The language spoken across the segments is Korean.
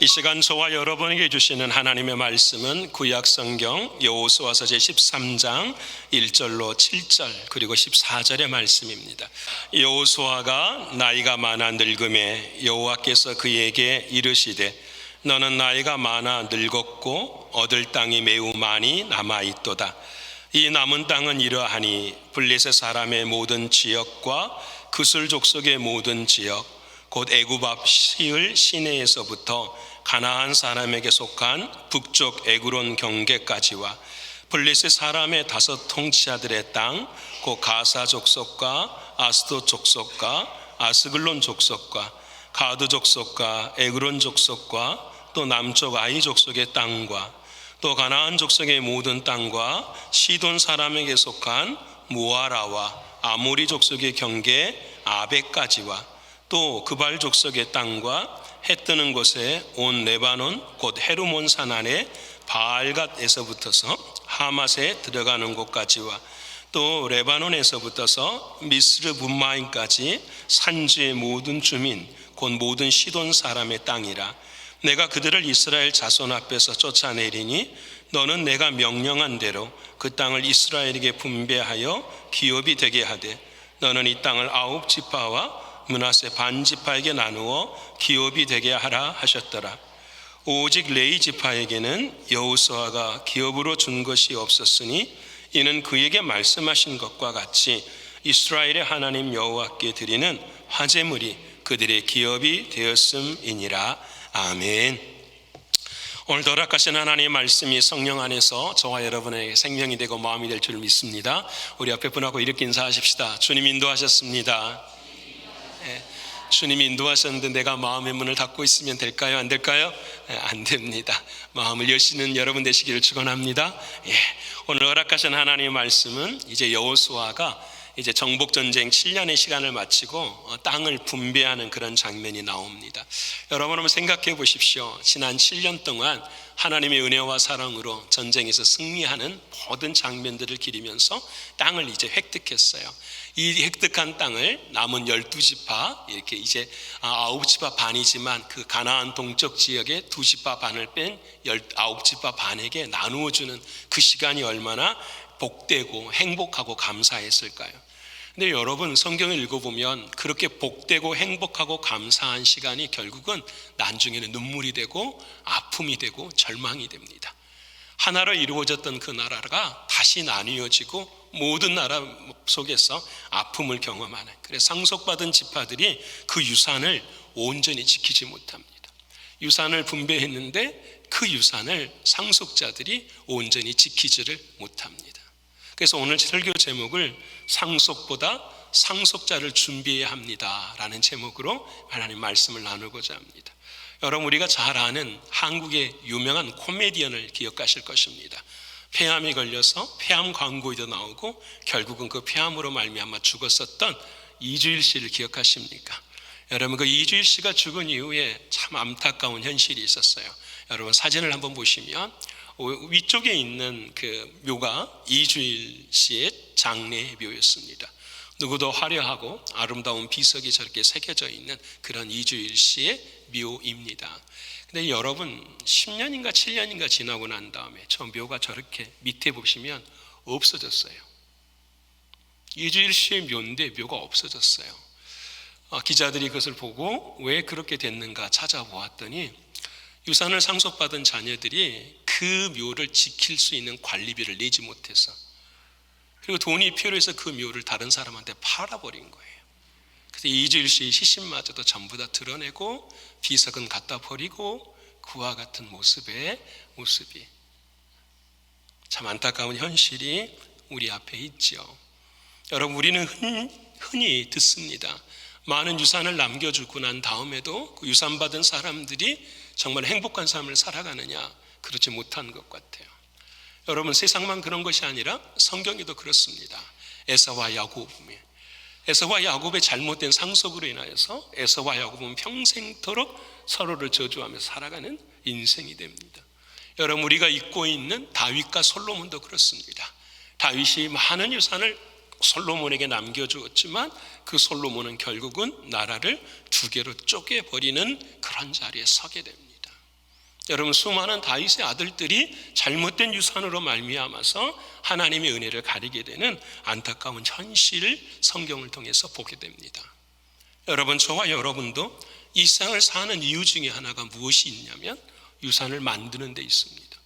이 시간 저와 여러분에게 주시는 하나님의 말씀은 구약성경 여호수아서 제13장 1절로 7절 그리고 14절의 말씀입니다. 여호수아가 나이가 많아 늙음에 여호와께서 그에게 이르시되 너는 나이가 많아 늙었고 얻을 땅이 매우 많이 남아있도다. 이 남은 땅은 이러하니 블레셋 사람의 모든 지역과 그술 족속의 모든 지역 곧 애굽 앞 시을 시내에서부터 가나안 사람에게 속한 북쪽 에그론 경계까지와 블레셋 사람의 5 통치자들의 땅 곧 가사 족속과 아스돗 족속과 아스글론 족속과 가드 족속과 에그론 족속과 또 남쪽 아이 족속의 땅과 또 가나안 족속의 모든 땅과 시돈 사람에게 속한 무아라와 아모리 족속의 경계 아벡까지와 또 그발 족속의 땅과 해 뜨는 곳에 온 레바논 곧 헤르몬 산 안에 바알갓에서부터서 하맛에 들어가는 곳까지와 또 레바논에서부터서 미스르 분마임까지 산지의 모든 주민 곧 모든 시돈 사람의 땅이라. 내가 그들을 이스라엘 자손 앞에서 쫓아내리니 너는 내가 명령한 대로 그 땅을 이스라엘에게 분배하여 기업이 되게 하되 너는 이 땅을 9 지파와 므낫세 반 지파에게 나누어 기업이 되게 하라 하셨더라. 오직 레위 지파에게는 여호수아가 기업으로 준 것이 없었으니 이는 그에게 말씀하신 것과 같이 이스라엘의 하나님 여호와께 드리는 화제물이 그들의 기업이 되었음이니라. 아멘. 오늘 허락하신 하나님의 말씀이 성령 안에서 저와 여러분에게 생명이 되고 마음이 될 줄 믿습니다. 우리 앞에 분하고 이렇게 인사하십시다. 주님 인도하셨습니다. 주님이 인도하셨는데 내가 마음의 문을 닫고 있으면 될까요? 안 될까요? 안 됩니다. 마음을 여시는 여러분 되시기를 축원합니다. 오늘 허락하신 하나님의 말씀은 이제 여호수아가 이제 정복전쟁 7년의 시간을 마치고 땅을 분배하는 그런 장면이 나옵니다. 여러분 한번 생각해 보십시오. 지난 7년 동안 하나님의 은혜와 사랑으로 전쟁에서 승리하는 모든 장면들을 기리면서 땅을 이제 획득했어요. 이 획득한 땅을 남은 12지파 이렇게 이제 9지파 반이지만 그 가나안 동쪽 지역의 2지파 반을 뺀 19지파 반에게 나누어 주는 그 시간이 얼마나 복되고 행복하고 감사했을까요? 근데 여러분 성경을 읽어보면 그렇게 복되고 행복하고 감사한 시간이 결국은 나중에는 눈물이 되고 아픔이 되고 절망이 됩니다. 하나로 이루어졌던 그 나라가 다시 나뉘어지고 모든 나라 속에서 아픔을 경험하는, 그래서 상속받은 지파들이 그 유산을 온전히 지키지 못합니다. 유산을 분배했는데 그 유산을 상속자들이 온전히 지키지를 못합니다. 그래서 오늘 설교 제목을 상속보다 상속자를 준비해야 합니다 라는 제목으로 하나님 말씀을 나누고자 합니다. 여러분 우리가 잘 아는 한국의 유명한 코미디언을 기억하실 것입니다. 폐암이 걸려서 폐암 광고에도 나오고 결국은 그 폐암으로 말미암아 죽었었던 이주일 씨를 기억하십니까? 여러분 그 이주일 씨가 죽은 이후에 참 안타까운 현실이 있었어요. 여러분 사진을 한번 보시면 위쪽에 있는 그 묘가 이주일 씨의 장례 묘였습니다. 누구도 화려하고 아름다운 비석이 저렇게 새겨져 있는 그런 이주일 씨의 묘입니다. 근데 여러분 10년인가 7년인가 지나고 난 다음에 저 묘가 저렇게 밑에 보시면 없어졌어요. 이주일 씨의 묘인데 묘가 없어졌어요. 기자들이 그것을 보고 왜 그렇게 됐는가 찾아보았더니 유산을 상속받은 자녀들이 그 묘를 지킬 수 있는 관리비를 내지 못해서, 그리고 돈이 필요해서 그 묘를 다른 사람한테 팔아버린 거예요. 그래서 이주일 씨의 시신마저도 전부 다 드러내고 비석은 갖다 버리고 그와 같은 모습이 참 안타까운 현실이 우리 앞에 있죠. 여러분 우리는 흔히 듣습니다. 많은 유산을 남겨주고 난 다음에도 그 유산 받은 사람들이 정말 행복한 삶을 살아가느냐? 그렇지 못한 것 같아요. 여러분 세상만 그런 것이 아니라 성경에도 그렇습니다. 에사와 야곱의 잘못된 상속으로 인하여서 에사와 야곱은 평생토록 서로를 저주하면서 살아가는 인생이 됩니다. 여러분 우리가 잊고 있는 다윗과 솔로몬도 그렇습니다. 다윗이 많은 유산을 솔로몬에게 남겨주었지만 그 솔로몬은 결국은 나라를 2개로 쪼개버리는 그런 자리에 서게 됩니다. 여러분, 수많은 다윗의 아들들이 잘못된 유산으로 말미암아서 하나님의 은혜를 가리게 되는 안타까운 현실을 성경을 통해서 보게 됩니다. 여러분, 저와 여러분도 이 세상을 사는 이유 중에 하나가 무엇이 있냐면 유산을 만드는 데 있습니다.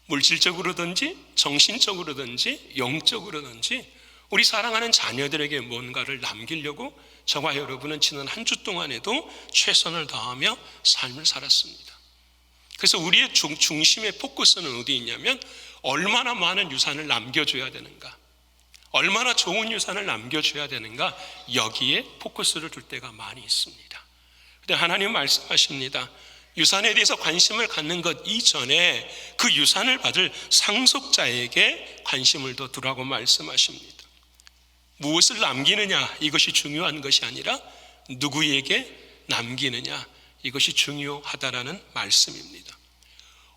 물질적으로든지 정신적으로든지 영적으로든지 우리 사랑하는 자녀들에게 뭔가를 남기려고 저와 여러분은 지난 한 주 동안에도 최선을 다하며 삶을 살았습니다. 그래서 우리의 중심의 포커스는 어디 있냐면 얼마나 많은 유산을 남겨줘야 되는가, 얼마나 좋은 유산을 남겨줘야 되는가, 여기에 포커스를 둘 때가 많이 있습니다. 근데 하나님 말씀하십니다. 유산에 대해서 관심을 갖는 것 이전에 그 유산을 받을 상속자에게 관심을 더 두라고 말씀하십니다. 무엇을 남기느냐, 이것이 중요한 것이 아니라 누구에게 남기느냐, 이것이 중요하다라는 말씀입니다.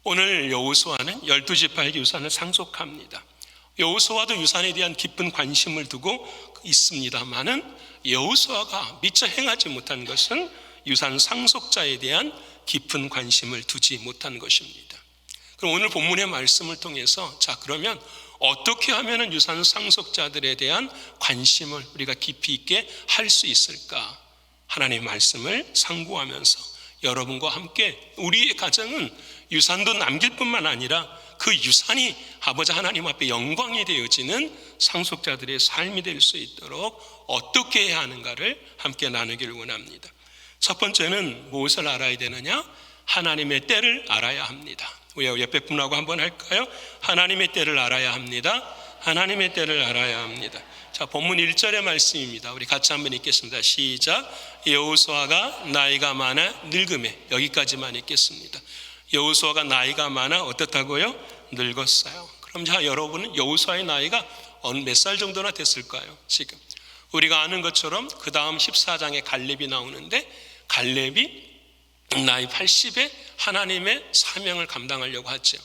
오늘 여호수아는 12지파에게 유산을 상속합니다. 여호수아도 유산에 대한 깊은 관심을 두고 있습니다마는 여호수아가 미처 행하지 못한 것은 유산 상속자에 대한 깊은 관심을 두지 못한 것입니다. 그럼 오늘 본문의 말씀을 통해서 그러면 어떻게 하면 유산 상속자들에 대한 관심을 우리가 깊이 있게 할 수 있을까? 하나님의 말씀을 상고하면서 여러분과 함께 우리의 가정은 유산도 남길 뿐만 아니라 그 유산이 아버지 하나님 앞에 영광이 되어지는 상속자들의 삶이 될 수 있도록 어떻게 해야 하는가를 함께 나누기를 원합니다. 첫 번째는 무엇을 알아야 되느냐? 하나님의 때를 알아야 합니다. 우리 옆에 분하고 한번 할까요? 하나님의 때를 알아야 합니다. 하나님의 때를 알아야 합니다. 자, 본문 1절의 말씀입니다. 우리 같이 한번 읽겠습니다. 시작. 여호수아가 나이가 많아 늙음에, 여기까지만 읽겠습니다. 여호수아가 나이가 많아 어떻다고요? 늙었어요. 그럼 여러분은 여호수아의 나이가 몇 살 정도나 됐을까요? 지금 우리가 아는 것처럼 그 다음 14장에 갈렙이 나오는데 갈렙이 나이 80에 하나님의 사명을 감당하려고 하죠.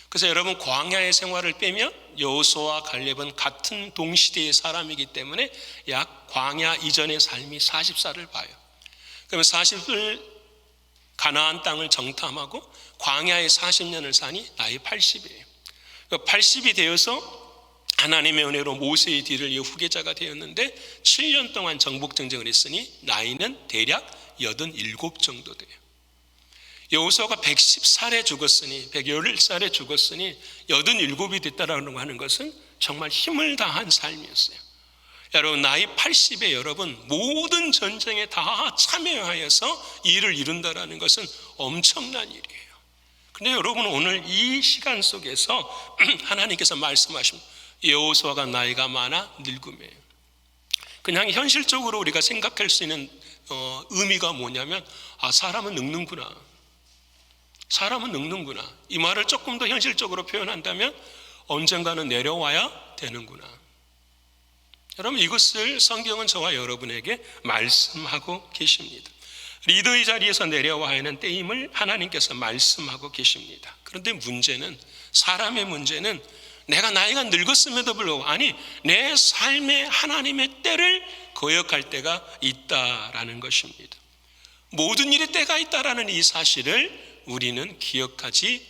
그래서 여러분, 광야의 생활을 빼면 여호수아와 갈렙은 같은 동시대의 사람이기 때문에 약 광야 이전의 삶이 40살을 봐요. 그러면 40을 가나안 땅을 정탐하고 광야에 40년을 사니 나이 80이에요. 80이 되어서 하나님의 은혜로 모세의 뒤를 이어 후계자가 되었는데 7년 동안 정복전쟁을 했으니 나이는 대략 87 정도 돼요. 여호수아가 110살에 죽었으니 111살에 죽었으니 87이 됐다라고 하는 것은 정말 힘을 다한 삶이었어요. 여러분, 나이 80에 여러분 모든 전쟁에 다 참여하여서 일을 이룬다라는 것은 엄청난 일이에요. 그런데 여러분, 오늘 이 시간 속에서 하나님께서 말씀하십니다. 여호수아가 나이가 많아 늙음이에요. 그냥 현실적으로 우리가 생각할 수 있는 의미가 뭐냐면 사람은 늙는구나. 사람은 늙는구나. 이 말을 조금 더 현실적으로 표현한다면 언젠가는 내려와야 되는구나. 여러분, 이것을 성경은 저와 여러분에게 말씀하고 계십니다. 리더의 자리에서 내려와야 하는 때임을 하나님께서 말씀하고 계십니다. 그런데 문제는, 사람의 문제는 내가 나이가 늙었음에도 불구하고 내 삶에 하나님의 때를 거역할 때가 있다라는 것입니다. 모든 일에 때가 있다라는 이 사실을 우리는 기억하지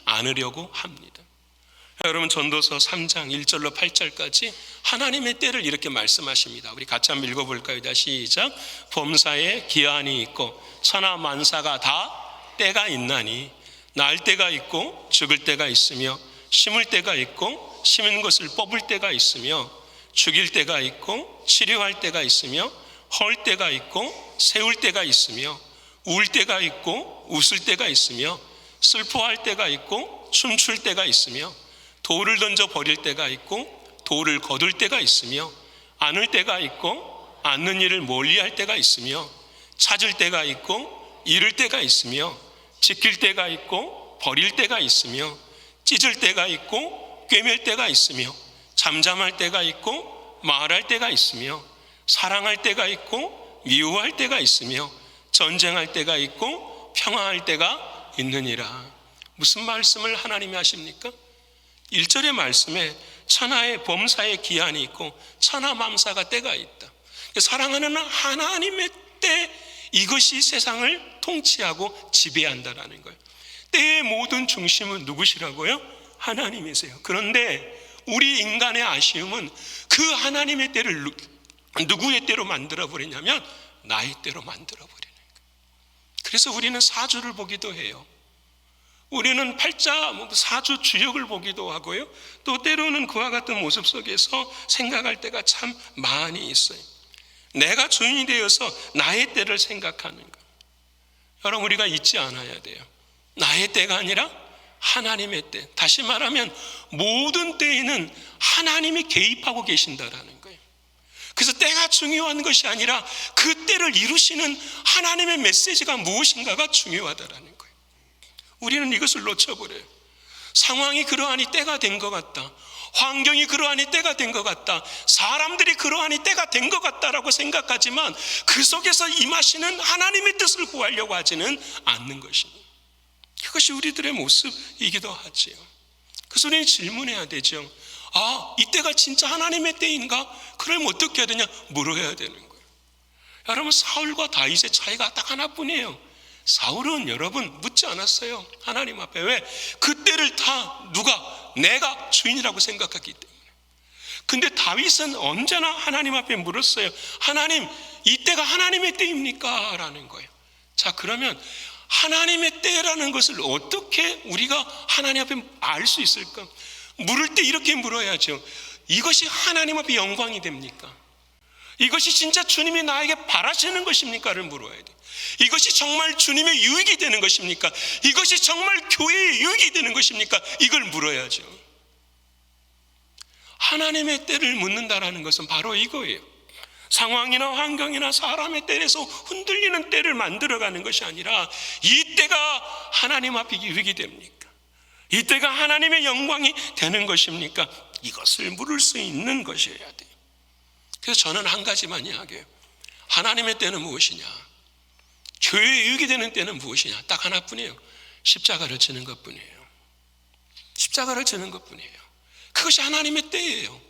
않으려고 합니다. 여러분, 전도서 3장 1절로 8절까지 하나님의 때를 이렇게 말씀하십니다. 우리 같이 한번 읽어볼까요? 시작. 범사에 기한이 있고 천하 만사가 다 때가 있나니 날 때가 있고 죽을 때가 있으며 심을 때가 있고 심은 것을 뽑을 때가 있으며 죽일 때가 있고 치료할 때가 있으며 헐 때가 있고 세울 때가 있으며 울 때가 있고 웃을 때가 있으며 슬퍼할 때가 있고 춤출 때가 있으며 돌을 던져 버릴 때가 있고 돌을 거둘 때가 있으며 안을 때가 있고 않는 일을 멀리할 때가 있으며 찾을 때가 있고 잃을 때가 있으며 지킬 때가 있고 버릴 때가 있으며 찢을 때가 있고 꿰맬 때가 있으며 잠잠할 때가 있고 말할 때가 있으며 사랑할 때가 있고 미워할 때가 있으며 전쟁할 때가 있고 평화할 때가 있느니라. 무슨 말씀을 하나님이 하십니까? 1절의 말씀에 천하의 범사의 기한이 있고 천하만사가 때가 있다. 사랑하는 하나님의 때, 이것이 세상을 통치하고 지배한다라는 거예요. 때의 모든 중심은 누구시라고요? 하나님이세요. 그런데 우리 인간의 아쉬움은 그 하나님의 때를 누구의 때로 만들어버리냐면 나의 때로 만들어버리는 거예요. 그래서 우리는 사주를 보기도 해요. 우리는 팔자 사주 주역을 보기도 하고요. 또 때로는 그와 같은 모습 속에서 생각할 때가 참 많이 있어요. 내가 주인이 되어서 나의 때를 생각하는 것. 여러분, 우리가 잊지 않아야 돼요. 나의 때가 아니라 하나님의 때. 다시 말하면 모든 때에는 하나님이 개입하고 계신다라는 거예요. 그래서 때가 중요한 것이 아니라 그 때를 이루시는 하나님의 메시지가 무엇인가가 중요하다라는 거예요. 우리는 이것을 놓쳐버려요. 상황이 그러하니 때가 된 것 같다. 환경이 그러하니 때가 된 것 같다. 사람들이 그러하니 때가 된 것 같다라고 생각하지만 그 속에서 임하시는 하나님의 뜻을 구하려고 하지는 않는 것입니다. 그것이 우리들의 모습이기도 하지요. 그래서 우리는 질문해야 되죠. 이때가 진짜 하나님의 때인가? 그럼 어떻게 해야 되냐? 물어야 되는 거예요. 여러분, 사울과 다윗의 차이가 딱 하나뿐이에요. 사울은 여러분 묻지 않았어요. 하나님 앞에. 왜? 그 때를 다 내가 주인이라고 생각하기 때문에. 근데 다윗은 언제나 하나님 앞에 물었어요. 하나님, 이 때가 하나님의 때입니까? 라는 거예요. 자, 그러면 하나님의 때라는 것을 어떻게 우리가 하나님 앞에 알 수 있을까? 물을 때 이렇게 물어야죠. 이것이 하나님 앞에 영광이 됩니까? 이것이 진짜 주님이 나에게 바라시는 것입니까?를 물어야 돼요. 이것이 정말 주님의 유익이 되는 것입니까? 이것이 정말 교회의 유익이 되는 것입니까? 이걸 물어야죠. 하나님의 때를 묻는다라는 것은 바로 이거예요. 상황이나 환경이나 사람의 때에서 흔들리는 때를 만들어가는 것이 아니라 이 때가 하나님 앞에 유익이 됩니까? 이 때가 하나님의 영광이 되는 것입니까? 이것을 물을 수 있는 것이어야 돼요. 그래서 저는 한 가지만 이야기해요. 하나님의 때는 무엇이냐? 교회에 유익이 되는 때는 무엇이냐? 딱 하나뿐이에요. 십자가를 지는 것뿐이에요. 십자가를 지는 것뿐이에요. 그것이 하나님의 때예요.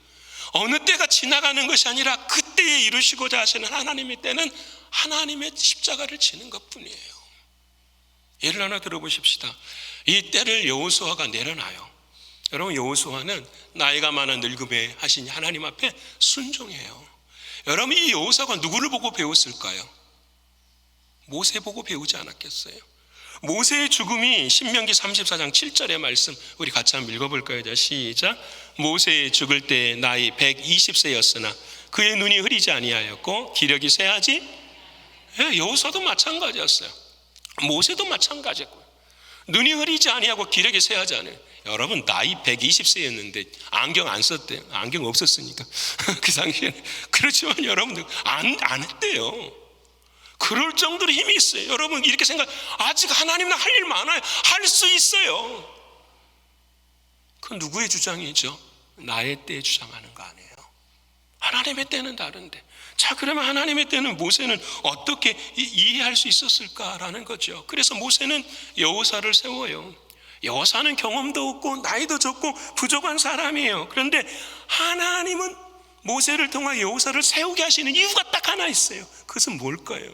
어느 때가 지나가는 것이 아니라 그때에 이루시고자 하시는 하나님의 때는 하나님의 십자가를 지는 것뿐이에요. 예를 하나 들어보십시다. 이 때를 여호수아가 내려놔요. 여러분, 여호수아는 나이가 많은 늙음에 하신 하나님 앞에 순종해요. 여러분, 이 여호수아가 누구를 보고 배웠을까요? 모세 보고 배우지 않았겠어요? 모세의 죽음이 신명기 34장 7절의 말씀, 우리 같이 한번 읽어볼까요? 시작. 모세 죽을 때 나이 120세였으나 그의 눈이 흐리지 아니하였고 기력이 쇠하지. 여호수아도 마찬가지였어요. 모세도 마찬가지였고요. 눈이 흐리지 아니하고 기력이 쇠하지 않아요. 여러분, 나이 120세였는데 안경 안 썼대요. 안경 없었으니까 그 당시에는. 그렇지만 여러분들 안 했대요. 그럴 정도로 힘이 있어요. 여러분, 이렇게 생각, 아직 하나님은 할 일 많아요. 할 수 있어요. 그건 누구의 주장이죠? 나의 때에 주장하는 거 아니에요. 하나님의 때는 다른데. 자, 그러면 하나님의 때는 모세는 어떻게 이해할 수 있었을까라는 거죠. 그래서 모세는 여호사를 세워요. 여호사는 경험도 없고 나이도 적고 부족한 사람이에요. 그런데 하나님은 모세를 통해 여호사를 세우게 하시는 이유가 딱 하나 있어요. 그것은 뭘까요?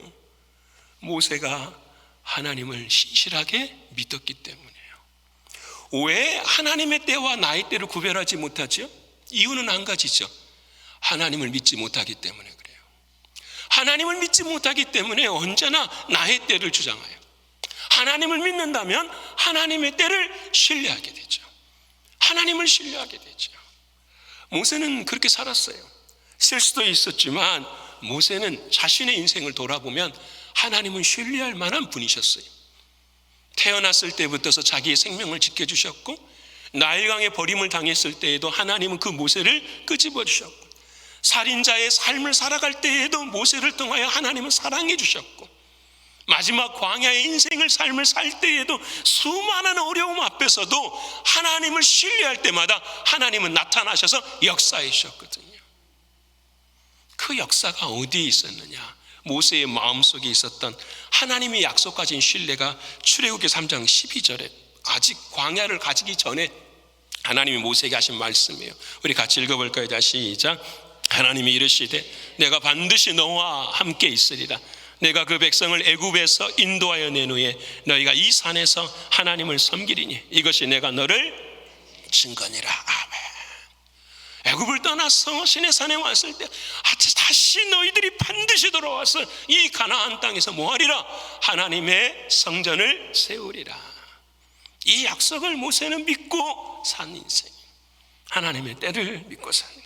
모세가 하나님을 신실하게 믿었기 때문이에요. 왜 하나님의 때와 나의 때를 구별하지 못하죠? 이유는 한 가지죠. 하나님을 믿지 못하기 때문에 그래요. 하나님을 믿지 못하기 때문에 언제나 나의 때를 주장해요. 하나님을 믿는다면 하나님의 때를 신뢰하게 되죠. 하나님을 신뢰하게 되죠. 모세는 그렇게 살았어요. 실수도 있었지만 모세는 자신의 인생을 돌아보면 하나님은 신뢰할 만한 분이셨어요. 태어났을 때부터서 자기의 생명을 지켜주셨고, 나일강에 버림을 당했을 때에도 하나님은 그 모세를 끄집어 주셨고, 살인자의 삶을 살아갈 때에도 모세를 통하여 하나님은 사랑해 주셨고, 마지막 광야의 인생을 삶을 살 때에도 수많은 어려움 앞에서도 하나님을 신뢰할 때마다 하나님은 나타나셔서 역사해 주셨거든요. 그 역사가 어디에 있었느냐? 모세의 마음속에 있었던 하나님이 약속하신 신뢰가 출애굽기 3장 12절에 아직 광야를 가지기 전에 하나님이 모세에게 하신 말씀이에요. 우리 같이 읽어볼까요? 시작. 하나님이 이르시되 내가 반드시 너와 함께 있으리라. 내가 그 백성을 애굽에서 인도하여 낸 후에 너희가 이 산에서 하나님을 섬기리니 이것이 내가 너를 증거니라. 아멘. 애굽을 떠나서 시내산에 왔을 때 다시 너희들이 반드시 돌아와서 이 가나안 땅에서 뭐하리라? 하나님의 성전을 세우리라. 이 약속을 모세는 믿고 산 인생, 하나님의 때를 믿고 사는 것.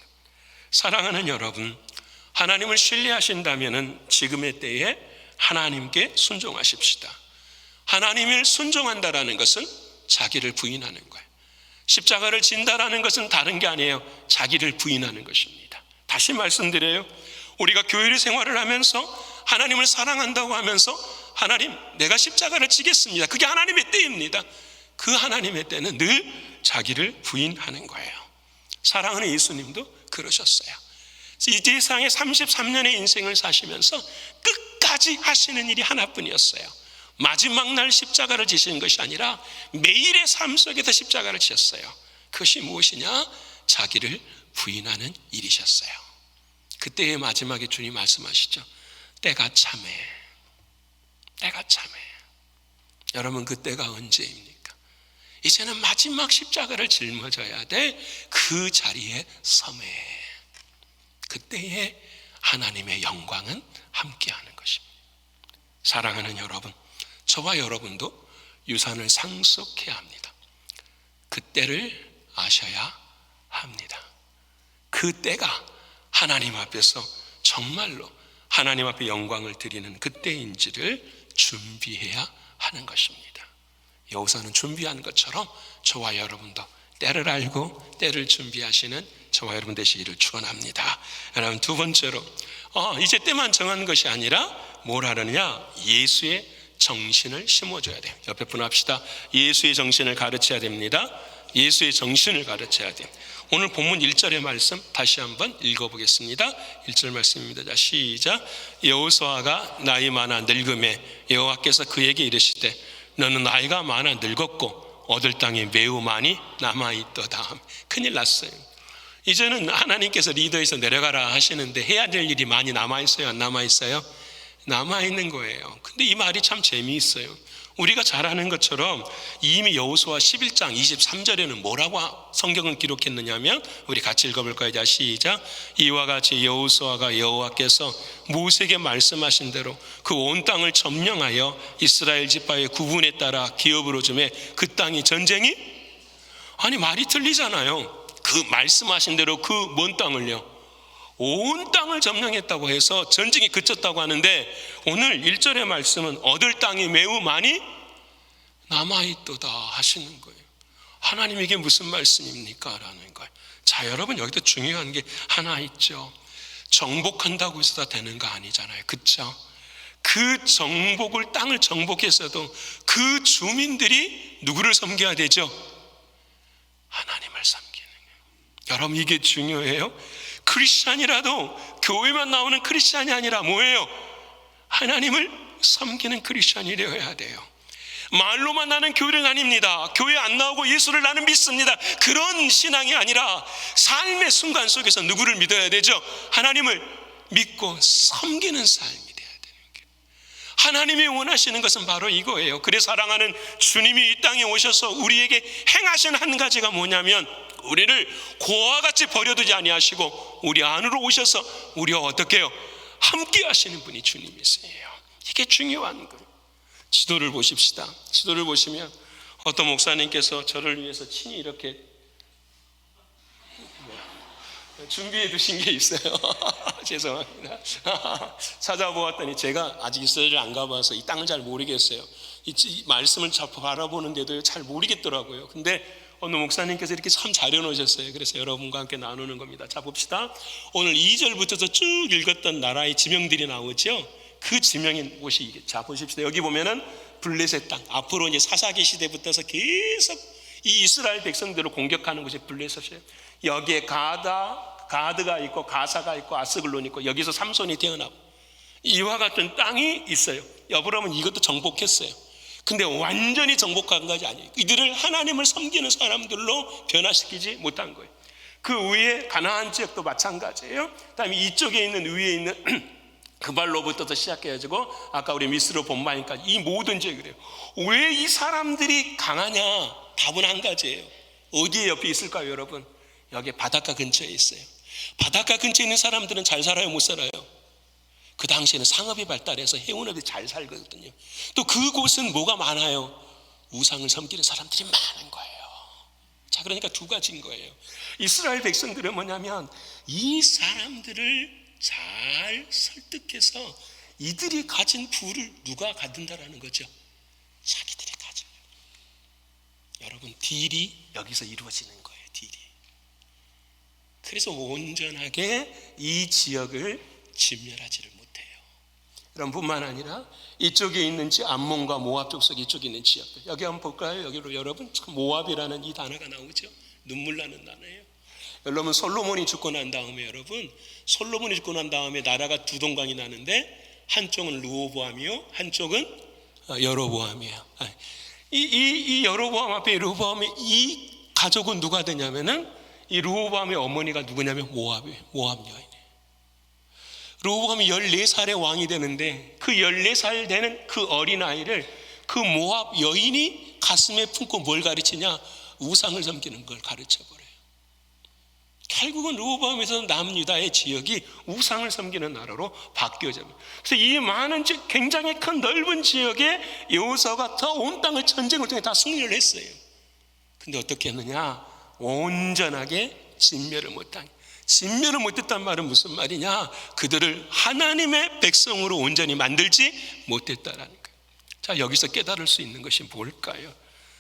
사랑하는 여러분, 하나님을 신뢰하신다면 지금의 때에 하나님께 순종하십시다. 하나님을 순종한다라는 것은 자기를 부인하는 거예요. 십자가를 진다라는 것은 다른 게 아니에요. 자기를 부인하는 것입니다. 다시 말씀드려요. 우리가 교회를 생활을 하면서 하나님을 사랑한다고 하면서 하나님, 내가 십자가를 지겠습니다. 그게 하나님의 때입니다. 그 하나님의 때는 늘 자기를 부인하는 거예요. 사랑하는 예수님도 그러셨어요. 이 세상에 33년의 인생을 사시면서 끝까지 하시는 일이 하나뿐이었어요. 마지막 날 십자가를 지시는 것이 아니라 매일의 삶 속에서 십자가를 지셨어요. 그것이 무엇이냐? 자기를 부인하는 일이셨어요. 그때의 마지막에 주님 말씀하시죠. 때가 참해. 때가 참해. 여러분, 그 때가 언제입니까? 이제는 마지막 십자가를 짊어져야 돼. 그 자리에 섬해. 그때에 하나님의 영광은 함께하는 것입니다. 사랑하는 여러분, 저와 여러분도 유산을 상속해야 합니다. 그때를 아셔야 합니다. 그때가 하나님 앞에서 정말로 하나님 앞에 영광을 드리는 그때인지를 준비해야 하는 것입니다. 여호사는 준비한 것처럼 저와 여러분도 때를 알고 때를 준비하시는 저와 여러분 되시기를 축원합니다. 여러분, 두 번째로 이제 때만 정한 것이 아니라 뭘 하느냐? 예수의 정신을 심어줘야 돼요. 옆에 분 합시다. 예수의 정신을 가르쳐야 됩니다. 예수의 정신을 가르쳐야 돼요. 오늘 본문 1절의 말씀 다시 한번 읽어보겠습니다. 1절 말씀입니다. 자, 시작. 여호수아가 나이 많아 늙음에 여호와께서 그에게 이르시되 너는 나이가 많아 늙었고 얻을 땅이 매우 많이 남아있도다. 큰일 났어요. 이제는 하나님께서 리더에서 내려가라 하시는데 해야 될 일이 많이 남아있어요? 안 남아있어요? 남아있는 거예요. 근데 이 말이 참 재미있어요. 우리가 잘 아는 것처럼 이미 여호수아 11장 23절에는 뭐라고 성경은 기록했느냐면, 우리 같이 읽어볼까요? 자, 시작. 이와 같이 여호수아가 여호와께서 모세에게 말씀하신 대로 그 온 땅을 점령하여 이스라엘 지파의 구분에 따라 기업으로 주매 그 땅이 전쟁이? 아니, 말이 틀리잖아요. 그 말씀하신 대로 그 먼 땅을요, 온 땅을 점령했다고 해서 전쟁이 그쳤다고 하는데, 오늘 1절의 말씀은 얻을 땅이 매우 많이 남아있도다 하시는 거예요. 하나님, 이게 무슨 말씀입니까? 라는 거예요. 자, 여러분, 여기도 중요한 게 하나 있죠. 정복한다고 해서 다 되는 거 아니잖아요. 그렇죠? 그 정복을, 땅을 정복했어도 그 주민들이 누구를 섬겨야 되죠? 하나님을 섬기는 거예요. 여러분, 이게 중요해요. 크리스찬이라도 교회만 나오는 크리스찬이 아니라 뭐예요? 하나님을 섬기는 크리스찬이 되어야 돼요. 말로만 나는 교회는 아닙니다. 교회 안 나오고 예수를 나는 믿습니다. 그런 신앙이 아니라 삶의 순간 속에서 누구를 믿어야 되죠? 하나님을 믿고 섬기는 삶이 돼야 되는 거예요. 하나님이 원하시는 것은 바로 이거예요. 그래 사랑하는 주님이 이 땅에 오셔서 우리에게 행하신 한 가지가 뭐냐면, 우리를 고와 같이 버려두지 아니하시고 우리 안으로 오셔서 우리와 어떻게 해요? 함께 하시는 분이 주님이세요. 이게 중요한 거예요. 지도를 보십시다. 지도를 보시면 어떤 목사님께서 저를 위해서 친히 이렇게 준비해 두신 게 있어요. 죄송합니다. 찾아보았더니 제가 아직 이스라엘을 안 가봐서 이 땅을 잘 모르겠어요. 이 말씀을 잘 바라보는데도 잘 모르겠더라고요. 근데 어느 목사님께서 이렇게 참 잘 해놓으셨어요. 그래서 여러분과 함께 나누는 겁니다. 자, 봅시다. 오늘 2절부터 쭉 읽었던 나라의 지명들이 나오죠. 그 지명인 곳이 이게. 자, 보십시다. 여기 보면은 블레셋 땅. 앞으로 이제 사사기 시대부터서 계속 이 이스라엘 백성들을 공격하는 곳이 블레셋이에요. 여기에 가드가 있고 가사가 있고 아스글론이 있고 여기서 삼손이 태어나고 이와 같은 땅이 있어요. 여러분, 이것도 정복했어요. 근데 완전히 정복한 것이 아니에요. 이들을 하나님을 섬기는 사람들로 변화시키지 못한 거예요. 그 위에 가나안 지역도 마찬가지예요. 그다음에 이쪽에 있는 위에 있는 그 발로부터 시작해가지고 아까 우리 미스로 본 바니까 이 모든 죄 그래요. 왜 이 사람들이 강하냐? 답은 한 가지예요. 어디에 옆에 있을까요, 여러분? 여기 바닷가 근처에 있어요. 바닷가 근처에 있는 사람들은 잘 살아요, 못 살아요? 그 당시에는 상업이 발달해서 해운업이 잘 살거든요. 또 그곳은 뭐가 많아요? 우상을 섬기는 사람들이 많은 거예요. 자, 그러니까 두 가지인 거예요. 이스라엘 백성들은 뭐냐면 이 사람들을 잘 설득해서 이들이 가진 부를 누가 갖는다라는 거죠? 자기들이 가져요. 여러분, 딜이 여기서 이루어지는 거예요. 딜이. 그래서 온전하게 이 지역을 진멸하지를 못해요. 그럼 뿐만 아니라 이쪽에 있는 암몬과 모압 족속 이쪽에 있는 지역들, 여기 한번 볼까요? 여기로 여러분, 모압이라는 이 단어가 나오죠. 눈물 나는 단어예요. 여러분, 솔로몬이 죽고 난 다음에 솔로몬이 죽고 난 다음에 나라가 두 동강이 나는데 한쪽은 르호보암이요, 한쪽은 여로보암이에요. 이 여로보암 앞에 르호보암의 이 가족은 누가 되냐면은 이 르호보암의 어머니가 누구냐면 모압 여인이에요. 르호보암이 14살의 왕이 되는데 그 14살 되는 그 어린아이를 그 모압 여인이 가슴에 품고 뭘 가르치냐? 우상을 섬기는 걸 가르쳐버려요. 결국은 르호보암에서 남유다의 지역이 우상을 섬기는 나라로 바뀌어져요. 그래서 이 많은 굉장히 큰 넓은 지역에 여호수아가 더 온 땅을 전쟁을 통해 다 승리를 했어요. 근데 어떻게 했느냐? 온전하게 진멸을 못한. 진멸을 못했단 말은 무슨 말이냐? 그들을 하나님의 백성으로 온전히 만들지 못했다라는 거예요. 자, 여기서 깨달을 수 있는 것이 뭘까요?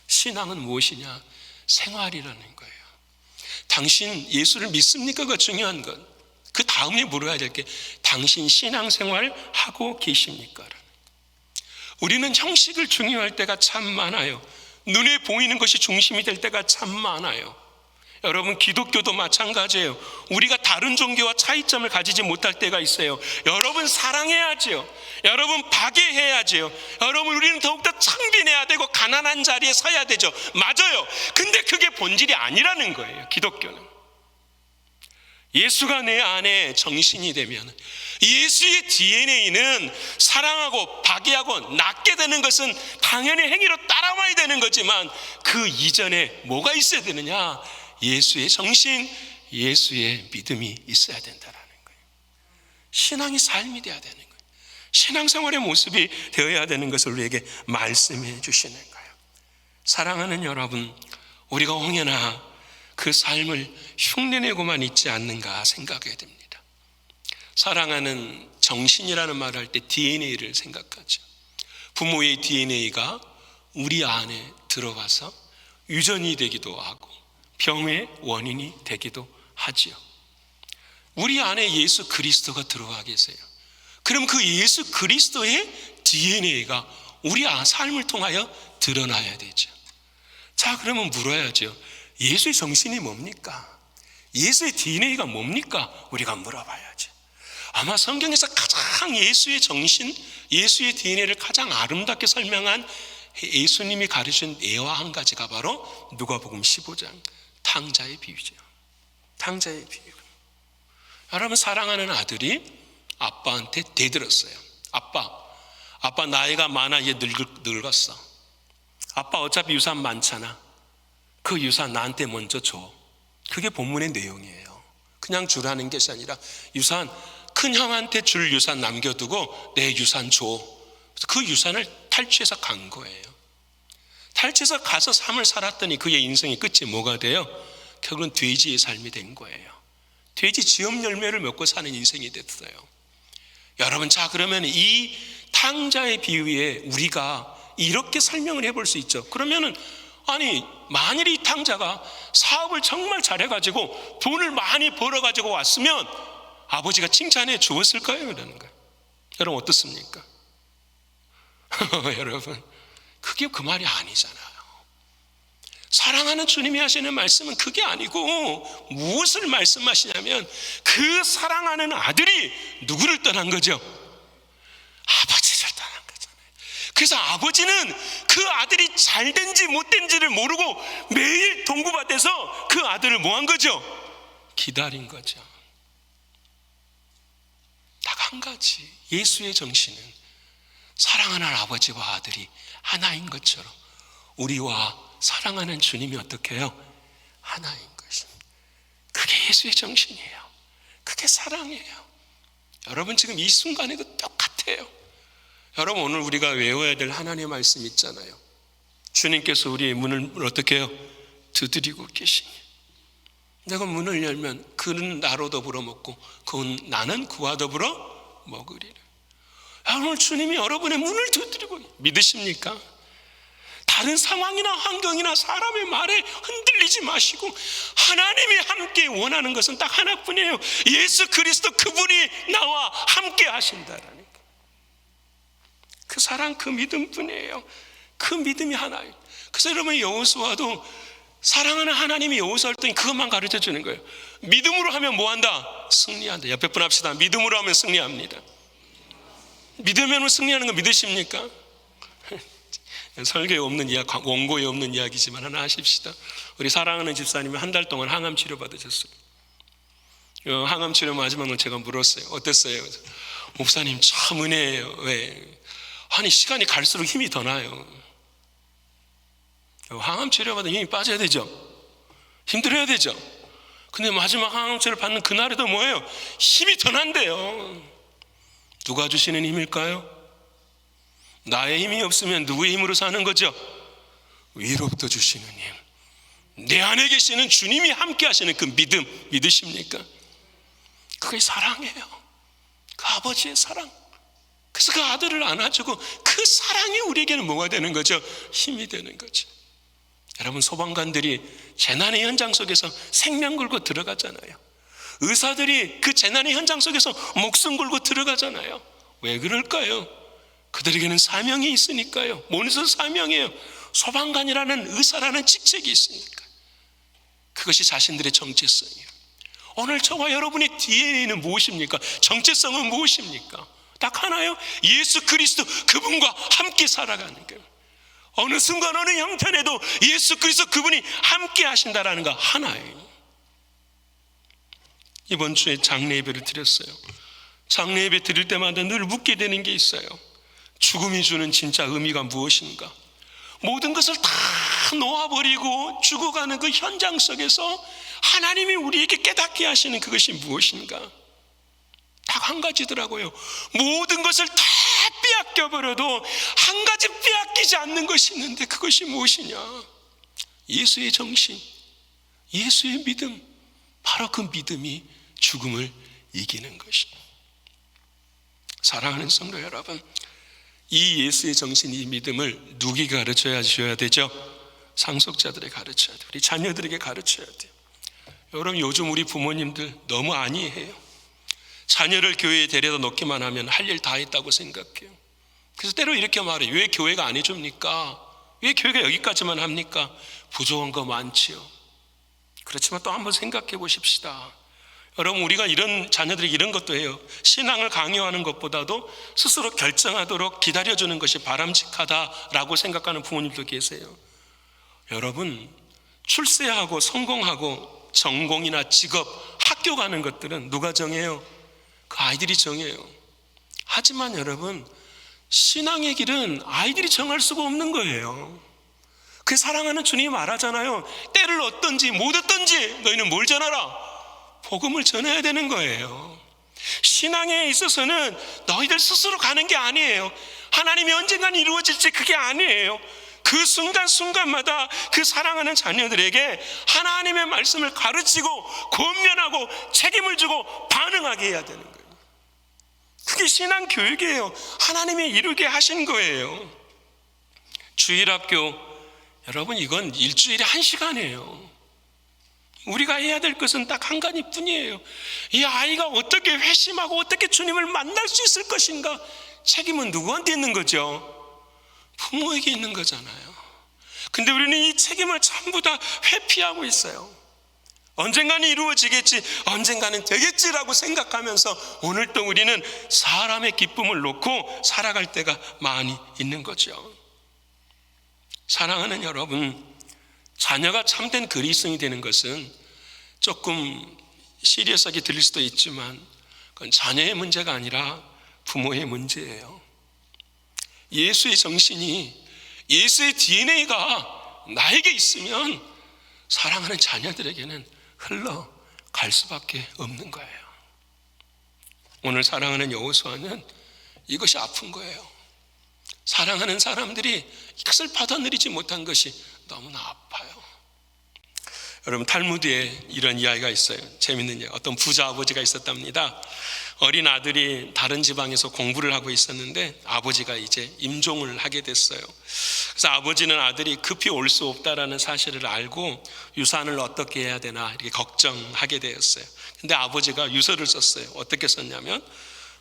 신앙은 무엇이냐? 생활이라는 거예요. 당신 예수를 믿습니까가 중요한 것. 그 다음에 물어야 될 게 당신 신앙생활 하고 계십니까? 우리는 형식을 중요할 때가 참 많아요. 눈에 보이는 것이 중심이 될 때가 참 많아요. 여러분, 기독교도 마찬가지예요. 우리가 다른 종교와 차이점을 가지지 못할 때가 있어요. 여러분, 사랑해야죠. 여러분, 박애해야죠. 여러분, 우리는 더욱더 창빈해야 되고 가난한 자리에 서야 되죠. 맞아요. 근데 그게 본질이 아니라는 거예요. 기독교는 예수가 내 안에 정신이 되면 예수의 DNA는 사랑하고 박애하고 낫게 되는 것은 당연히 행위로 따라와야 되는 거지만 그 이전에 뭐가 있어야 되느냐? 예수의 정신, 예수의 믿음이 있어야 된다라는 거예요. 신앙이 삶이 되어야 되는 거예요. 신앙생활의 모습이 되어야 되는 것을 우리에게 말씀해 주시는 거예요. 사랑하는 여러분, 우리가 혹여나 그 삶을 흉내내고만 있지 않는가 생각해야 됩니다. 사랑하는 정신이라는 말을 할 때 DNA를 생각하죠. 부모의 DNA가 우리 안에 들어가서 유전이 되기도 하고 병의 원인이 되기도 하지요. 우리 안에 예수 그리스도가 들어와 계세요. 그럼 그 예수 그리스도의 DNA가 우리 삶을 통하여 드러나야 되죠. 자, 그러면 물어야죠. 예수의 정신이 뭡니까? 예수의 DNA가 뭡니까? 우리가 물어봐야죠. 아마 성경에서 가장 예수의 정신, 예수의 DNA를 가장 아름답게 설명한 예수님이 가르친 예화 한 가지가 바로 누가복음 15장 탕자의 비유죠. 탕자의 비유. 여러분, 사랑하는 아들이 아빠한테 대들었어요. 아빠 나이가 많아, 얘 늙었어. 아빠 어차피 유산 많잖아. 그 유산 나한테 먼저 줘. 그게 본문의 내용이에요. 그냥 주라는 것이 아니라 유산, 큰 형한테 줄 유산 남겨두고 내 유산 줘. 그 유산을 탈취해서 간 거예요. 탈취해서 가서 삶을 살았더니 그의 인생의 끝이 뭐가 돼요? 결국은 돼지의 삶이 된 거예요. 돼지 지업 열매를 먹고 사는 인생이 됐어요. 여러분, 자, 그러면 이 탕자의 비유에 우리가 이렇게 설명을 해볼 수 있죠. 그러면은 아니, 만일 이 탕자가 사업을 정말 잘해가지고 돈을 많이 벌어가지고 왔으면 아버지가 칭찬해 주었을까요? 이러는 거예요. 여러분, 어떻습니까? 여러분, 그게 그 말이 아니잖아요. 사랑하는 주님이 하시는 말씀은 그게 아니고 무엇을 말씀하시냐면 그 사랑하는 아들이 누구를 떠난 거죠? 아버지를 떠난 거잖아요. 그래서 아버지는 그 아들이 잘된지 못된지를 모르고 매일 동구밭에서 그 아들을 뭐 한 거죠? 기다린 거죠. 나가 한 가지, 예수의 정신은 사랑하는 아버지와 아들이 하나인 것처럼 우리와 사랑하는 주님이 어떻게 해요? 하나인 것입니다. 그게 예수의 정신이에요. 그게 사랑이에요. 여러분 지금 이 순간에도 똑같아요. 여러분 오늘 우리가 외워야 될 하나님의 말씀 있잖아요. 주님께서 우리의 문을 어떻게 해요? 두드리고 계시니 내가 문을 열면 그는 나로 더불어 먹고 나는 그와 더불어 먹으리라. 오늘 주님이 여러분의 문을 두드리고 믿으십니까? 다른 상황이나 환경이나 사람의 말에 흔들리지 마시고 하나님이 함께 원하는 것은 딱 하나뿐이에요. 예수 그리스도 그분이 나와 함께 하신다라는 거. 그 사랑, 그 믿음뿐이에요. 그 믿음이 하나예요. 그래서 여러분 여호수아도 사랑하는 하나님이 여호수아를 때 그것만 가르쳐 주는 거예요. 믿음으로 하면 뭐한다? 승리한다. 옆에 분 합시다. 믿음으로 하면 승리합니다. 믿으면 승리하는 거 믿으십니까? 설교에 없는 이야기, 원고에 없는 이야기지만 하나 하십시다. 우리 사랑하는 집사님이 한 달 동안 항암 치료 받으셨어요. 항암 치료 마지막 날 제가 물었어요. 어땠어요? 목사님 참 은혜예요. 왜? 아니 시간이 갈수록 힘이 더 나요. 항암 치료 받으면 힘이 빠져야 되죠. 힘들어야 되죠. 근데 마지막 항암 치료를 받는 그날에도 뭐예요? 힘이 더 난대요. 누가 주시는 힘일까요? 나의 힘이 없으면 누구의 힘으로 사는 거죠? 위로부터 주시는 힘, 내 안에 계시는 주님이 함께 하시는 그 믿음 믿으십니까? 그게 사랑이에요. 그 아버지의 사랑. 그래서 그 아들을 안아주고 그 사랑이 우리에게는 뭐가 되는 거죠? 힘이 되는 거죠. 여러분 소방관들이 재난의 현장 속에서 생명 걸고 들어가잖아요. 의사들이 그 재난의 현장 속에서 목숨 걸고 들어가잖아요. 왜 그럴까요? 그들에게는 사명이 있으니까요. 뭔서 사명이에요? 소방관이라는 의사라는 직책이 있으니까. 그것이 자신들의 정체성이에요. 오늘 저와 여러분의 DNA는 무엇입니까? 정체성은 무엇입니까? 딱 하나요. 예수 그리스도 그분과 함께 살아가는 거예요. 어느 순간 어느 형편에도 예수 그리스도 그분이 함께 하신다라는 거 하나예요. 이번 주에 장례 예배를 드렸어요. 장례 예배 드릴 때마다 늘 묻게 되는 게 있어요. 죽음이 주는 진짜 의미가 무엇인가? 모든 것을 다 놓아버리고 죽어가는 그 현장 속에서 하나님이 우리에게 깨닫게 하시는 그것이 무엇인가? 딱 한 가지더라고요. 모든 것을 다 빼앗겨버려도 한 가지 빼앗기지 않는 것이 있는데 그것이 무엇이냐? 예수의 정신, 예수의 믿음. 바로 그 믿음이 죽음을 이기는 것입니다. 사랑하는 성도 여러분, 이 예수의 정신, 이 믿음을 누구에게 가르쳐야 되죠? 상속자들에게 가르쳐야 돼요. 우리 자녀들에게 가르쳐야 돼요. 여러분 요즘 우리 부모님들 너무 안이해요. 자녀를 교회에 데려다 놓기만 하면 할 일 다 했다고 생각해요. 그래서 때로 이렇게 말해요. 왜 교회가 안 해줍니까? 왜 교회가 여기까지만 합니까? 부족한 거 많지요. 그렇지만 또 한번 생각해 보십시다. 여러분 우리가 이런 자녀들이 이런 것도 해요. 신앙을 강요하는 것보다도 스스로 결정하도록 기다려주는 것이 바람직하다라고 생각하는 부모님도 계세요. 여러분 출세하고 성공하고 전공이나 직업, 학교 가는 것들은 누가 정해요? 그 아이들이 정해요. 하지만 여러분 신앙의 길은 아이들이 정할 수가 없는 거예요. 그 사랑하는 주님이 말하잖아요. 때를 얻든지 못 얻든지 너희는 뭘 전하라? 복음을 전해야 되는 거예요. 신앙에 있어서는 너희들 스스로 가는 게 아니에요. 하나님이 언젠간 이루어질지 그게 아니에요. 그 순간순간마다 그 사랑하는 자녀들에게 하나님의 말씀을 가르치고 권면하고 책임을 주고 반응하게 해야 되는 거예요. 그게 신앙 교육이에요. 하나님이 이루게 하신 거예요. 주일학교, 여러분 이건 일주일에 1시간이에요. 우리가 해야 될 것은 딱 한 가지 뿐이에요. 이 아이가 어떻게 회심하고 어떻게 주님을 만날 수 있을 것인가? 책임은 누구한테 있는 거죠? 부모에게 있는 거잖아요. 근데 우리는 이 책임을 전부 다 회피하고 있어요. 언젠가는 이루어지겠지, 언젠가는 되겠지라고 생각하면서 오늘 또 우리는 사람의 기쁨을 놓고 살아갈 때가 많이 있는 거죠. 사랑하는 여러분, 자녀가 참된 그리스도인이 되는 것은 조금 시리어스하게 들릴 수도 있지만 그건 자녀의 문제가 아니라 부모의 문제예요. 예수의 정신이, 예수의 DNA가 나에게 있으면 사랑하는 자녀들에게는 흘러갈 수밖에 없는 거예요. 오늘 사랑하는 여호수아는 이것이 아픈 거예요. 사랑하는 사람들이 이것을 받아들이지 못한 것이 너무나 아파요. 여러분, 탈무드에 이런 이야기가 있어요. 재밌는 이야기. 어떤 부자 아버지가 있었답니다. 어린 아들이 다른 지방에서 공부를 하고 있었는데 아버지가 이제 임종을 하게 됐어요. 그래서 아버지는 아들이 급히 올 수 없다라는 사실을 알고 유산을 어떻게 해야 되나 이렇게 걱정하게 되었어요. 근데 아버지가 유서를 썼어요. 어떻게 썼냐면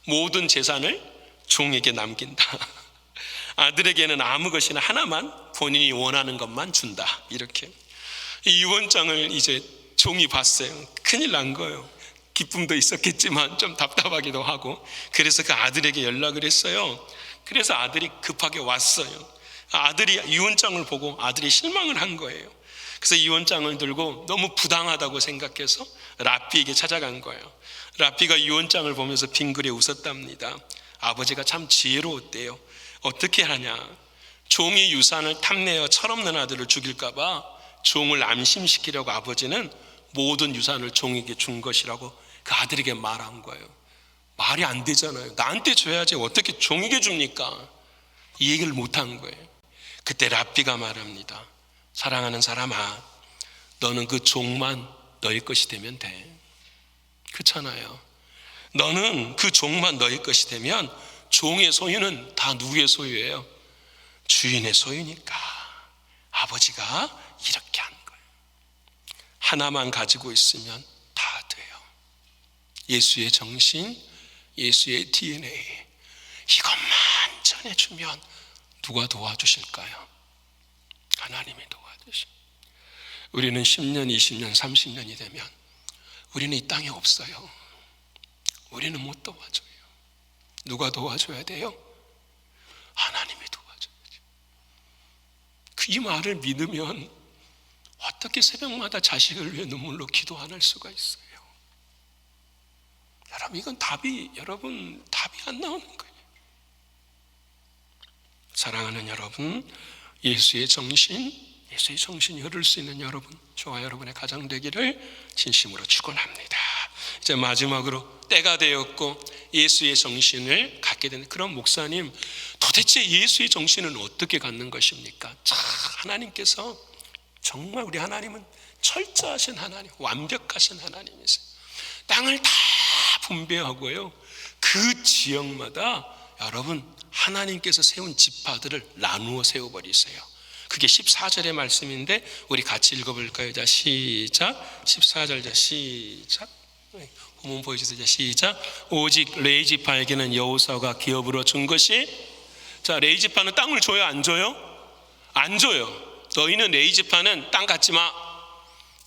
모든 재산을 종에게 남긴다. 아들에게는 아무 것이나 하나만 본인이 원하는 것만 준다. 이렇게. 이 유언장을 이제 종이 봤어요. 큰일 난 거예요. 기쁨도 있었겠지만 좀 답답하기도 하고, 그래서 그 아들에게 연락을 했어요. 그래서 아들이 급하게 왔어요. 아들이 유언장을 보고 아들이 실망을 한 거예요. 그래서 유언장을 들고 너무 부당하다고 생각해서 랍비에게 찾아간 거예요. 랍비가 유언장을 보면서 빙그레 웃었답니다. 아버지가 참 지혜로웠대요. 어떻게 하냐, 종이 유산을 탐내어 철없는 아들을 죽일까 봐 종을 안심시키려고 아버지는 모든 유산을 종에게 준 것이라고 그 아들에게 말한 거예요. 말이 안 되잖아요. 나한테 줘야지 어떻게 종에게 줍니까? 이 얘기를 못한 거예요. 그때 랍비가 말합니다. 사랑하는 사람아, 너는 그 종만 너의 것이 되면 돼. 그렇잖아요. 너는 그 종만 너의 것이 되면 종의 소유는 다 누구의 소유예요? 주인의 소유니까. 아버지가 이렇게 한 거예요. 하나만 가지고 있으면 다 돼요. 예수의 정신, 예수의 DNA, 이것만 전해주면 누가 도와주실까요? 하나님이 도와주시. 우리는 10년, 20년, 30년이 되면 우리는 이 땅에 없어요. 우리는 못 도와줘요. 누가 도와줘야 돼요? 하나님이 도와줘야죠. 이 말을 믿으면 어떻게 새벽마다 자식을 위해 눈물로 기도 안 할 수가 있어요? 여러분, 이건 답이 안 나오는 거예요. 사랑하는 여러분, 예수의 정신이 흐를 수 있는 여러분, 저와 여러분의 가정 되기를 진심으로 축원합니다. 이제 마지막으로 때가 되었고 예수의 정신을 갖게 된 그런 목사님, 도대체 예수의 정신은 어떻게 갖는 것입니까? 참, 하나님께서 정말, 우리 하나님은 철저하신 하나님, 완벽하신 하나님이세요. 땅을 다 분배하고요, 그 지역마다 여러분 하나님께서 세운 지파들을 나누어 세워버리세요. 그게 14절의 말씀인데 우리 같이 읽어볼까요? 자, 시작. 14절, 자, 시작. 본문 보여주세요. 자, 시작. 오직 레이지파에게는 여호수아가 기업으로 준 것이, 자, 레이지파는 땅을 줘요, 안 줘요? 안 줘요. 너희는 레이지파는 땅 갖지 마.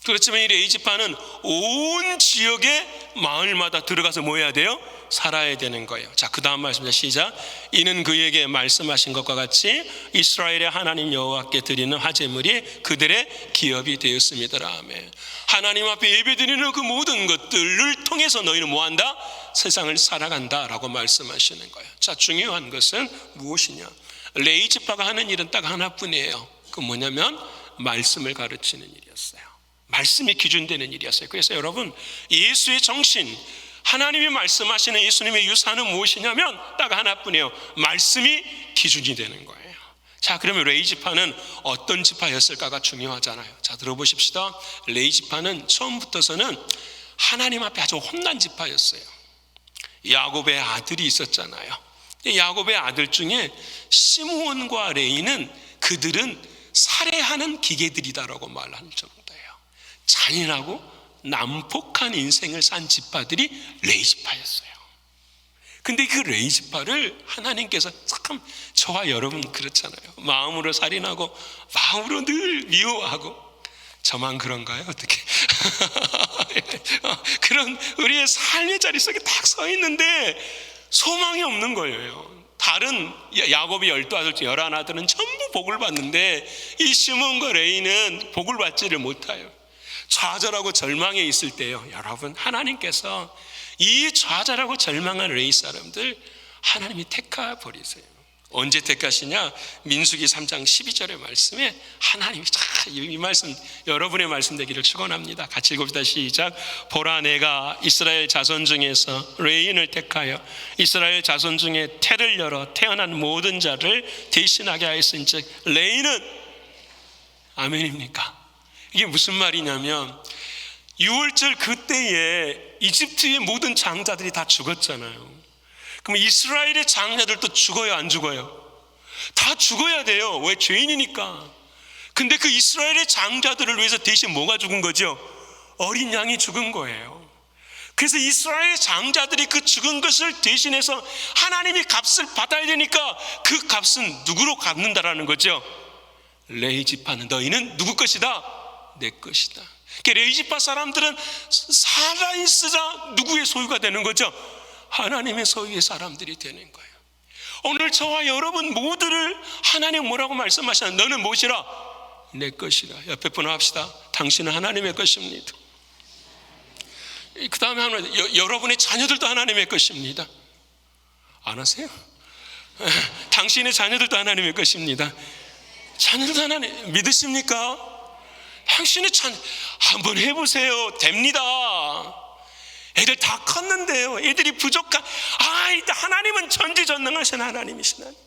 그렇지만 이 레이지파는 온 지역의 마을마다 들어가서 뭐 해야 돼요? 살아야 되는 거예요. 자, 그 다음 말씀입니다. 시작. 이는 그에게 말씀하신 것과 같이 이스라엘의 하나님 여호와께 드리는 화제물이 그들의 기업이 되었습니다. 아멘. 하나님 앞에 예배드리는 그 모든 것들을 통해서 너희는 뭐한다? 세상을 살아간다 라고 말씀하시는 거예요. 자, 중요한 것은 무엇이냐? 레이지파가 하는 일은 딱 하나뿐이에요. 그 뭐냐면 말씀을 가르치는 일이었어요. 말씀이 기준되는 일이었어요. 그래서 여러분, 예수의 정신, 하나님이 말씀하시는 예수님의 유산은 무엇이냐면 딱 하나뿐이에요. 말씀이 기준이 되는 거예요. 자, 그러면 레이지파는 어떤 지파였을까가 중요하잖아요. 자, 들어보십시다. 레이지파는 처음부터서는 하나님 앞에 아주 혼난 지파였어요. 야곱의 아들이 있었잖아요. 야곱의 아들 중에 시므온과 레이는 그들은 살해하는 기계들이다라고 말하는 정도예요. 잔인하고 난폭한 인생을 산 지파들이 레이지파였어요. 근데 그 레이지파를 하나님께서 참, 저와 여러분 그렇잖아요. 마음으로 살인하고 마음으로 늘 미워하고. 저만 그런가요? 어떻게? 그런 우리의 삶의 자리 속에 딱 서 있는데 소망이 없는 거예요. 다른 야곱의 12아들 중 11아들은 전부 복을 받는데 이 시몬과 레이는 복을 받지를 못해요. 좌절하고 절망에 있을 때요, 여러분, 하나님께서 이 좌절하고 절망한 레위 사람들 하나님이 택하 버리세요. 언제 택하시냐? 민수기 3장 12절의 말씀에 하나님이 이 말씀 여러분의 말씀 되기를 축원합니다. 같이 읽읍시다. 시작. 보라, 내가 이스라엘 자손 중에서 레위인을 택하여 이스라엘 자손 중에 태를 열어 태어난 모든 자를 대신하게 하였은즉 레위는, 아멘입니까? 이게 무슨 말이냐면 6월절 그때에 이집트의 모든 장자들이 다 죽었잖아요. 그럼 이스라엘의 장자들도 죽어요, 안 죽어요? 다 죽어야 돼요. 왜? 죄인이니까. 근데 그 이스라엘의 장자들을 위해서 대신 뭐가 죽은 거죠? 어린 양이 죽은 거예요. 그래서 이스라엘 장자들이 그 죽은 것을 대신해서 하나님이 값을 받아야 되니까 그 값은 누구로 갚는다라는 거죠? 레위 지파는 너희는 누구 것이다? 내 것이다. 레위 지파 사람들은 살아있으자 누구의 소유가 되는 거죠? 하나님의 소유의 사람들이 되는 거예요. 오늘 저와 여러분 모두를 하나님 뭐라고 말씀하시나? 너는 무엇이라? 내 것이라. 옆에 분하고 합시다. 당신은 하나님의 것입니다. 그 다음에 여러분의 자녀들도 하나님의 것입니다. 안 하세요? 당신의 자녀들도 하나님의 것입니다. 자녀들도 하나님 믿으십니까? 당신의 자녀 한번 해보세요. 됩니다. 애들 다 컸는데요. 애들이 부족한, 하나님은 전지전능하신 하나님이시나니까.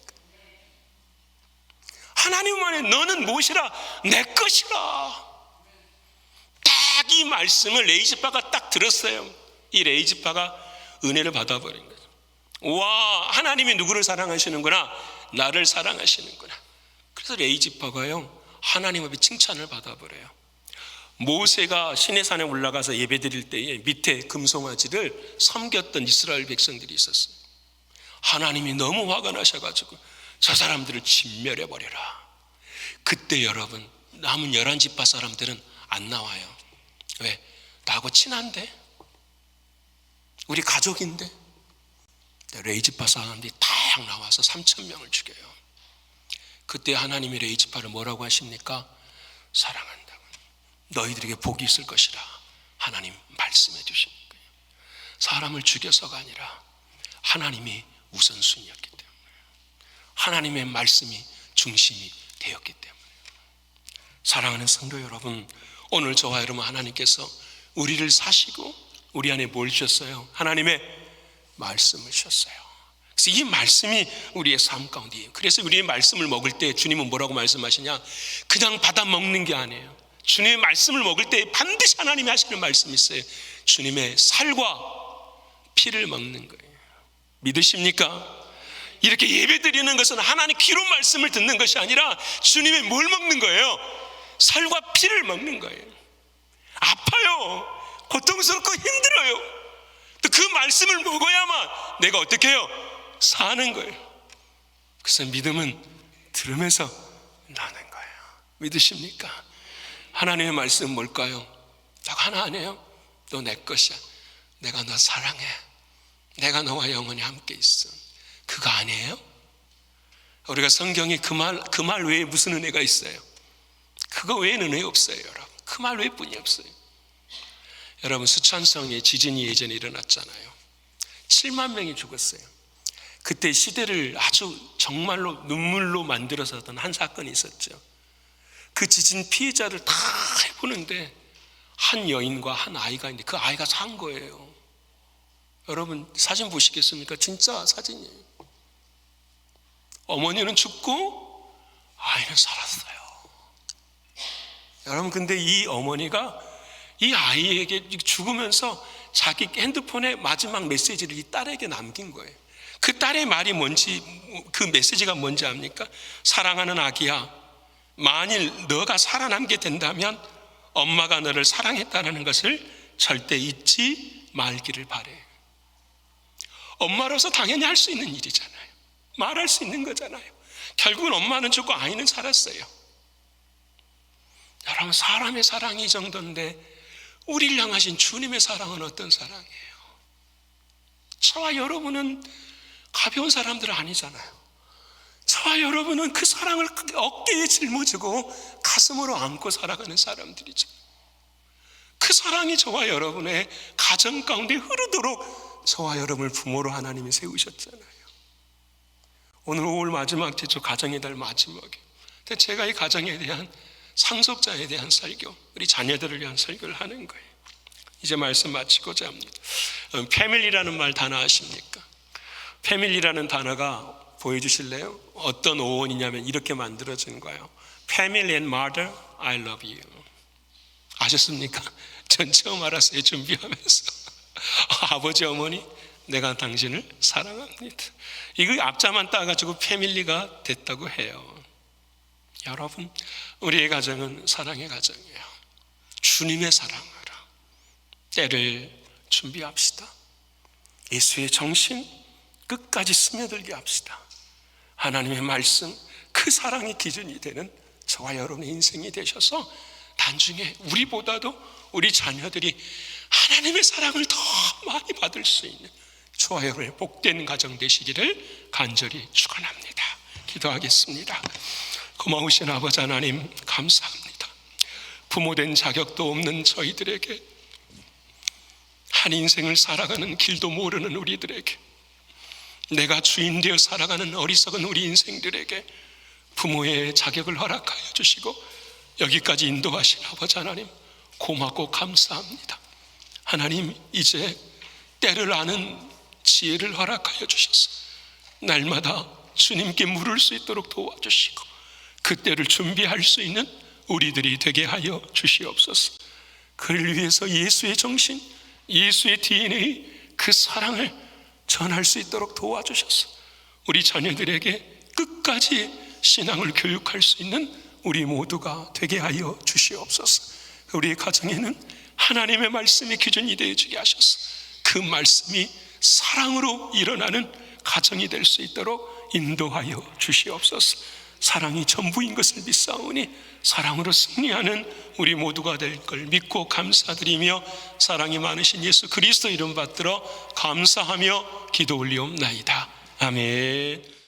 하나님만의 너는 무엇이라? 내 것이라. 딱 이 말씀을 레위 지파가 딱 들었어요. 이 레위 지파가 은혜를 받아버린 거죠. 와, 하나님이 누구를 사랑하시는구나? 나를 사랑하시는구나. 그래서 레위 지파가요, 하나님 앞에 칭찬을 받아버려요. 모세가 시내산에 올라가서 예배드릴 때에 밑에 금송아지를 섬겼던 이스라엘 백성들이 있었어요. 하나님이 너무 화가 나셔가지고 저 사람들을 진멸해버려라. 그때 여러분 남은 11지파 사람들은 안 나와요. 왜? 나하고 친한데? 우리 가족인데? 레위 지파 사람들이 딱 나와서 3,000명을 죽여요. 그때 하나님이 레위 지파를 뭐라고 하십니까? 사랑한다고. 너희들에게 복이 있을 것이라 하나님 말씀해 주신 거예요. 사람을 죽여서가 아니라 하나님이 우선순위였기 때문에, 하나님의 말씀이 중심이 되었기 때문에. 사랑하는 성도 여러분, 오늘 저와 여러분 하나님께서 우리를 사시고 우리 안에 뭘 주셨어요? 하나님의 말씀을 주셨어요. 그래서 이 말씀이 우리의 삶 가운데예요. 그래서 우리의 말씀을 먹을 때 주님은 뭐라고 말씀하시냐? 그냥 받아 먹는 게 아니에요. 주님의 말씀을 먹을 때 반드시 하나님이 하시는 말씀이 있어요. 주님의 살과 피를 먹는 거예요. 믿으십니까? 이렇게 예배드리는 것은 하나님 귀로 말씀을 듣는 것이 아니라 주님의 뭘 먹는 거예요? 살과 피를 먹는 거예요. 아파요. 고통스럽고 힘들어요. 또 그 말씀을 먹어야만 내가 어떻게 해요? 사는 거예요. 그래서 믿음은 들으면서 나는 거예요. 믿으십니까? 하나님의 말씀은 뭘까요? 딱 하나 아니에요? 너 내 것이야. 내가 너 사랑해. 내가 너와 영원히 함께 있어. 그거 아니에요? 우리가 성경에 그 말 외에 무슨 은혜가 있어요? 그거 외에는 은혜 없어요, 여러분. 그 말 외뿐이 없어요. 여러분, 수천성에 지진이 예전에 일어났잖아요. 7만 명이 죽었어요. 그때 시대를 아주 정말로 눈물로 만들어서 하던 한 사건이 있었죠. 그 지진 피해자를 다 해보는데 한 여인과 한 아이가 있는데 그 아이가 산 거예요. 여러분 사진 보시겠습니까? 진짜 사진이에요. 어머니는 죽고 아이는 살았어요. 여러분, 근데 이 어머니가 이 아이에게 죽으면서 자기 핸드폰에 마지막 메시지를 이 딸에게 남긴 거예요. 그 딸의 말이 뭔지, 그 메시지가 뭔지 압니까? 사랑하는 아기야, 만일 너가 살아남게 된다면 엄마가 너를 사랑했다는 것을 절대 잊지 말기를 바래. 엄마로서 당연히 할 수 있는 일이잖아요. 말할 수 있는 거잖아요. 결국은 엄마는 죽고 아이는 살았어요. 여러분, 사람의 사랑이 이 정도인데 우리를 향하신 주님의 사랑은 어떤 사랑이에요? 저와 여러분은 가벼운 사람들 아니잖아요. 저와 여러분은 그 사랑을 어깨에 짊어지고 가슴으로 안고 살아가는 사람들이죠. 그 사랑이 저와 여러분의 가정 가운데 흐르도록 저와 여러분을 부모로 하나님이 세우셨잖아요. 오늘 5월 마지막 주 가정의 달 마지막에 제가 이 가정에 대한 상속자에 대한 설교, 우리 자녀들을 위한 설교를 하는 거예요. 이제 말씀 마치고자 합니다. 패밀리라는 말 단어 아십니까? 패밀리라는 단어가 보여주실래요? 어떤 어원이냐면 이렇게 만들어진 거예요. Family and mother, I love you. 아셨습니까? 전 처음 알았어요, 준비하면서. 아버지, 어머니, 내가 당신을 사랑합니다. 이거 앞자만 따가지고 패밀리가 됐다고 해요. 여러분, 우리의 가정은 사랑의 가정이에요. 주님의 사랑으로 때를 준비합시다. 예수의 정신 끝까지 스며들게 합시다. 하나님의 말씀, 그 사랑이 기준이 되는 저와 여러분의 인생이 되셔서 나중에 우리보다도 우리 자녀들이 하나님의 사랑을 더 많이 받을 수 있는 저와 여러분의 복된 가정 되시기를 간절히 축원합니다. 기도하겠습니다. 고마우신 아버지 하나님, 감사합니다. 부모된 자격도 없는 저희들에게, 한 인생을 살아가는 길도 모르는 우리들에게, 내가 주인 되어 살아가는 어리석은 우리 인생들에게 부모의 자격을 허락하여 주시고 여기까지 인도하신 아버지 하나님, 고맙고 감사합니다. 하나님, 이제 때를 아는 지혜를 허락하여 주셔서 날마다 주님께 물을 수 있도록 도와주시고 그 때를 준비할 수 있는 우리들이 되게 하여 주시옵소서. 그를 위해서 예수의 정신, 예수의 DNA, 그 사랑을 전할 수 있도록 도와주셔서 우리 자녀들에게 끝까지 신앙을 교육할 수 있는 우리 모두가 되게 하여 주시옵소서. 우리의 가정에는 하나님의 말씀이 기준이 되어지게 하셔서 그 말씀이 사랑으로 일어나는 가정이 될 수 있도록 인도하여 주시옵소서. 사랑이 전부인 것을 믿사오니 사랑으로 승리하는 우리 모두가 될 걸 믿고 감사드리며 사랑이 많으신 예수 그리스도 이름 받들어 감사하며 기도 올리옵나이다. 아멘.